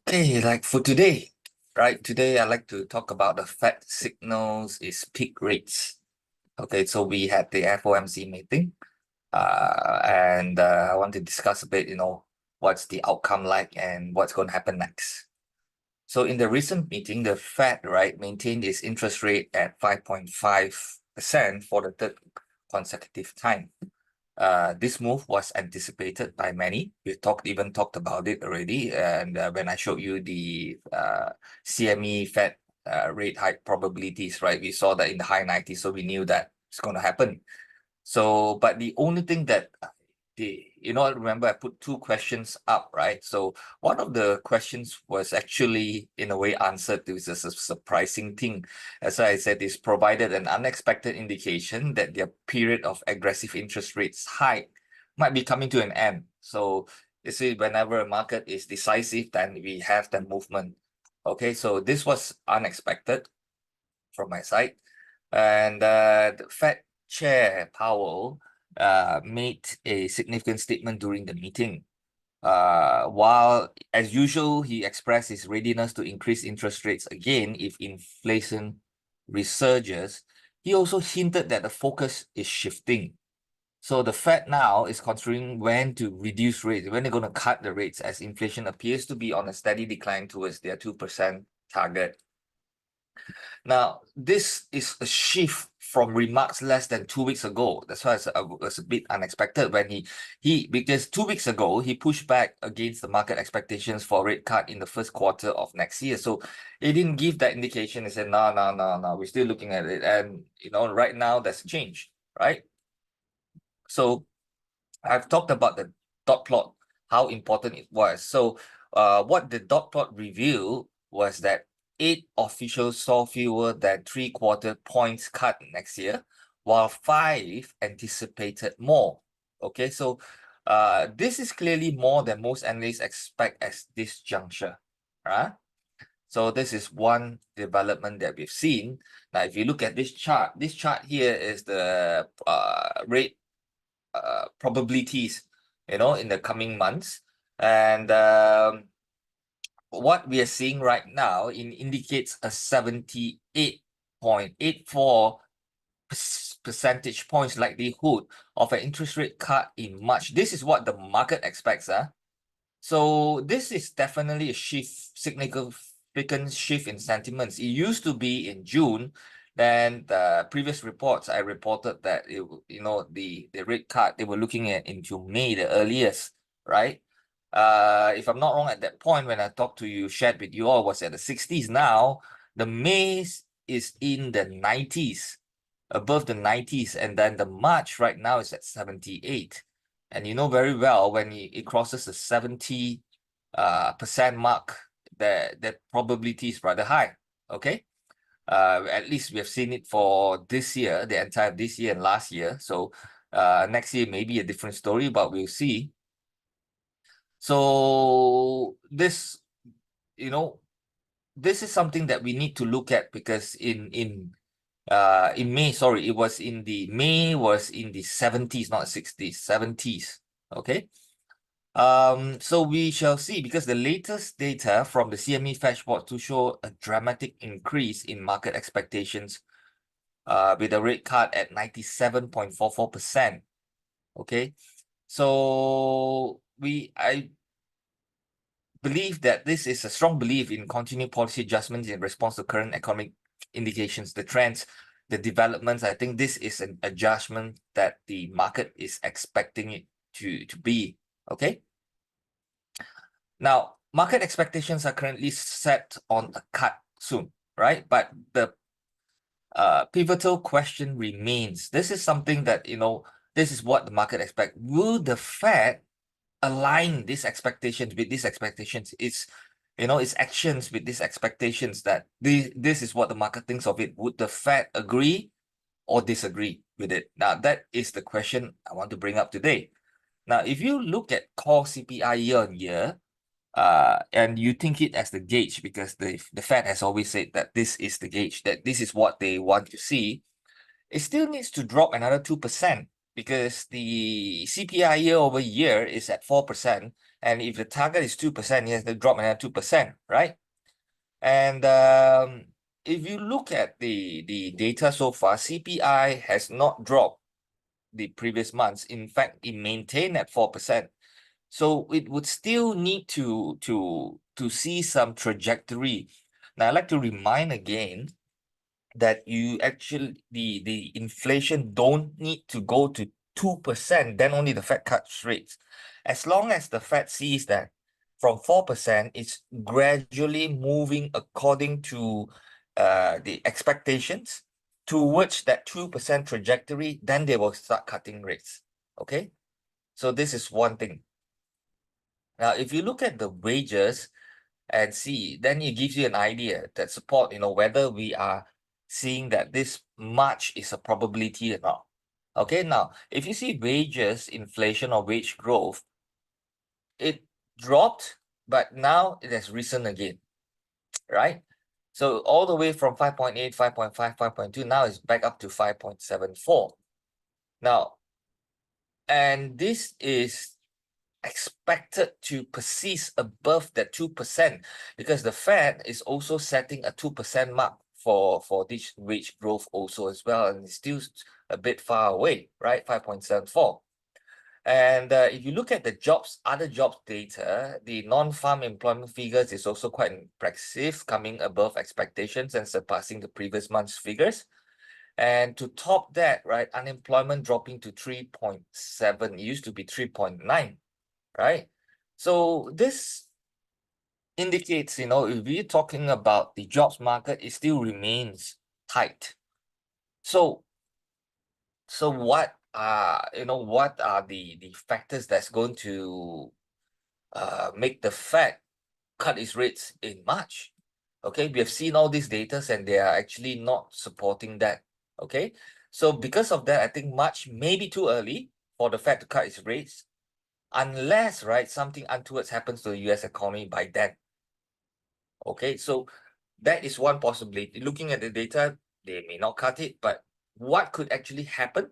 Okay, like for today, right? Today, I'd like to talk about the Fed signals is peak rates. Okay, so we had the FOMC meeting, and I want to discuss a bit, what's the outcome like and what's going to happen next. So in the recent meeting, the Fed, right, maintained its interest rate at 5.5% for the third consecutive time. This move was anticipated by many. We even talked about it already, and when I showed you the CME Fed rate hike probabilities, right? We saw that in the high 90s, so we knew that it's going to happen. So, but the only thing that remember I put two questions up, right? So one of the questions was actually in a way answered. It was a surprising thing. As I said, this provided an unexpected indication that their period of aggressive interest rates hike might be coming to an end. So you see, whenever a market is decisive, then we have the movement. Okay, so this was unexpected from my side. And the Fed Chair Powell made a significant statement during the meeting. While, as usual, he expressed his readiness to increase interest rates again if inflation resurges, he also hinted that the focus is shifting. So the Fed now is considering when to reduce rates, when they're going to cut the rates, as inflation appears to be on a steady decline towards their 2% target. Now, this is a shift from remarks less than 2 weeks ago. That's why it was a bit unexpected when because 2 weeks ago, he pushed back against the market expectations for a rate cut in the first quarter of next year. So it didn't give that indication. He said, no, we're still looking at it. And, right now there's a change, right? So I've talked about the dot plot, how important it was. So what the dot plot revealed was that 8 officials saw fewer than 3/4 points cut next year, while 5 anticipated more. Okay, so this is clearly more than most analysts expect at this juncture. Right? So this is one development that we've seen. Now, if you look at this chart here is the rate probabilities, in the coming months. And what we are seeing right now indicates a 78.84 percentage points likelihood of an interest rate cut in March. This is what the market expects. So this is definitely a significant shift in sentiments. It used to be in June. Then the previous reports, I reported that the rate cut they were looking at into May, the earliest, right? If I'm not wrong, at that point when I talked to you, shared with you all, was at the 60s. Now the May is in the 90s, above the 90s, and then the March right now is at 78. And you know very well when it crosses the 70% mark, the probability is rather high. Okay. At least we have seen it for this year, the entire this year and last year. So next year may be a different story, but we'll see. So this, this is something that we need to look at, because in May, sorry, it was in the May was in the 70s, not 60s, 70s. Okay. So we shall see, because the latest data from the CME FedWatch Tool show a dramatic increase in market expectations, with a rate cut at 97.44%. Okay, so I believe that this is a strong belief in continued policy adjustments in response to current economic indications, the trends, the developments. I think this is an adjustment that the market is expecting it to be. Okay. Now, market expectations are currently set on a cut soon, right? But the pivotal question remains. This is something that, this is what the market expect. Will the Fed align these expectations with these expectations? Its actions with these expectations, that this is what the market thinks of it. Would the Fed agree or disagree with it? Now, that is the question I want to bring up today. Now, if you look at core CPI year on year, and you think it as the gauge, because the Fed has always said that this is the gauge, that this is what they want to see, it still needs to drop another 2%, because the CPI year over year is at 4%, And if the target is 2%, he has to drop another 2%, right? And if you look at the data so far, CPI has not dropped the previous months. In fact, it maintained at 4%. So it would still need to see some trajectory. Now, I'd like to remind again that you actually the inflation don't need to go to 2%, then only the Fed cuts rates. As long as the Fed sees that from 4%, it's gradually moving according to the expectations towards that 2% trajectory, then they will start cutting rates. Okay, so this is one thing. Now, if you look at the wages and see, then it gives you an idea that support, whether we are seeing that this March is a probability or not. Okay, now, if you see wages, inflation or wage growth, it dropped, but now it has risen again, right? So all the way from 5.8, 5.5, 5.2, now it's back up to 5.74. Now, and this is expected to persist above that 2% because the Fed is also setting a 2% mark for this wage growth also as well, and it's still a bit far away, right? 5.74. And if you look at the other jobs data, the non-farm employment figures is also quite impressive, coming above expectations and surpassing the previous month's figures. And to top that, right, unemployment dropping to 3.7, it used to be 3.9. Right? So this indicates, if we're talking about the jobs market, it still remains tight. So what are the factors that's going to make the Fed cut its rates in March? Okay, we have seen all these data and they are actually not supporting that. Okay, so because of that, I think March may be too early for the Fed to cut its rates, unless, right, something untoward happens to the US economy by then. Okay, so that is one possibility. Looking at the data, they may not cut it, but what could actually happen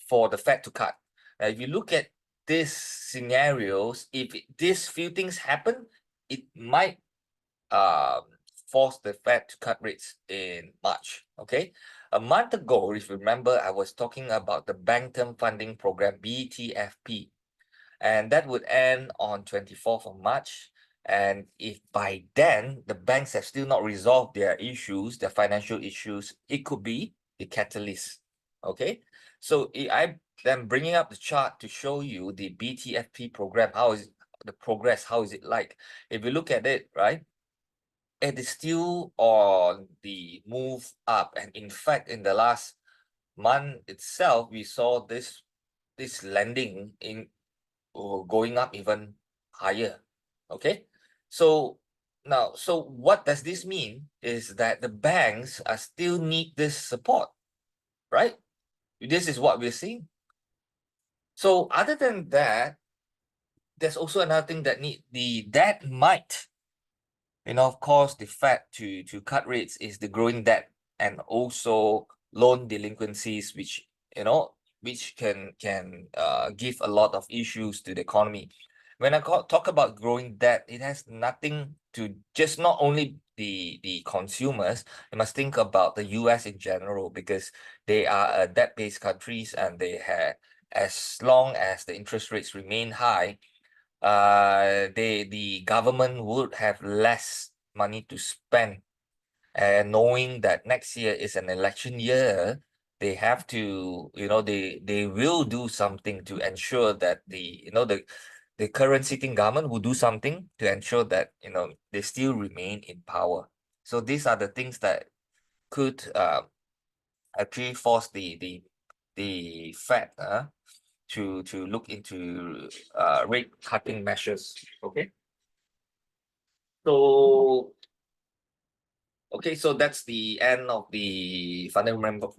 for the Fed to cut? If you look at these scenarios, if these few things happen, it might force the Fed to cut rates in March. Okay, a month ago, if you remember, I was talking about the Bank Term Funding Program, BTFP. And that would end on 24th of March. And if by then the banks have still not resolved their issues, their financial issues, it could be the catalyst. Okay, so I'm then bringing up the chart to show you the BTFP program. How is the progress? How is it like? If you look at it, right, it is still on the move up. And in fact, in the last month itself, we saw this lending in going up even higher. Okay, so now, so what does this mean is that the banks are still need this support, right? This is what we're seeing. So other than that, there's also another thing that might, cause the Fed to cut rates is the growing debt and also loan delinquencies, which can give a lot of issues to the economy. When I talk about growing debt, it has nothing to just not only the consumers. You must think about the US in general, because they are a debt-based countries, and they have, as long as the interest rates remain high, the government would have less money to spend. And knowing that next year is an election year, they have to, they will do something to ensure that the current sitting government will do something to ensure that, they still remain in power. So these are the things that could actually force the Fed to look into rate cutting measures. Okay. So, okay, so that's the end of the fundamental